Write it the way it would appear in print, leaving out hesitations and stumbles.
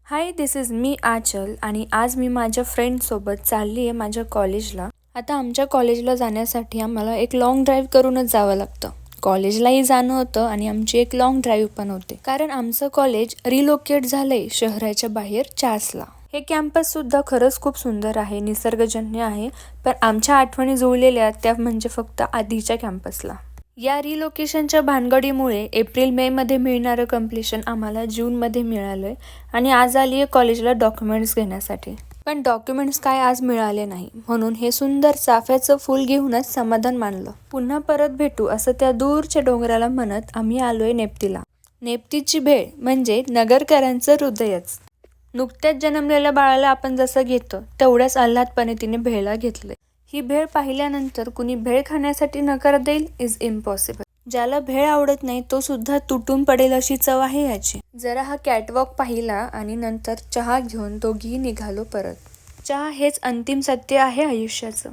High, this is me आचल आणि आज मी माझ्या फ्रेंडसोबत चालली आहे माझ्या कॉलेजला. आता आमच्या कॉलेजला जाण्यासाठी आम्हाला एक लाँग ड्राईव्ह करूनच जावं लागतं. कॉलेजलाही जाणं होतं आणि आमची एक लाँग ड्राईव्ह पण होते, कारण आमचं कॉलेज रिलोकेट झालंय शहराच्या बाहेर चासला. हे कॅम्पस सुद्धा खरंच खूप सुंदर आहे, निसर्गजन्य आहे. पण आमच्या आठवणी जुळलेल्या त्या म्हणजे फक्त आधीच्या कॅम्पसला. या रिलोकेशनच्या भानगडीमुळे एप्रिल मे मध्ये मिळणारं कम्प्लिशन आम्हाला जूनमध्ये मिळालंय आणि आज आली आहे कॉलेजला डॉक्युमेंट्स घेण्यासाठी. पण डॉक्युमेंट्स काय आज मिळाले नाही, म्हणून हे सुंदर चाफ्याचं फूल घेऊनच समाधान मानलं. पुन्हा परत भेटू असं त्या दूरच्या डोंगराला म्हणत आम्ही आलोय नेप्तीला. नेप्तीची भेळ म्हणजे नगरकरांचं हृदयच. नुकत्याच जन्मलेल्या बाळाला आपण जसं घेतो तेवढ्याच आल्हादपणे तिने भेळला घेतले. ही भेळ पाहिल्यानंतर कुणी भेळ खाण्यासाठी नकार देईल इज इम्पॉसिबल. ज्याला भेळ आवडत नाही तो सुद्धा तुटून पडेल अशी चव आहे याची. जरा हा कॅटवॉक पाहिला आणि नंतर चहा घेऊन दोघीही निघालो परत. चहा हेच अंतिम सत्य आहे आयुष्याचं.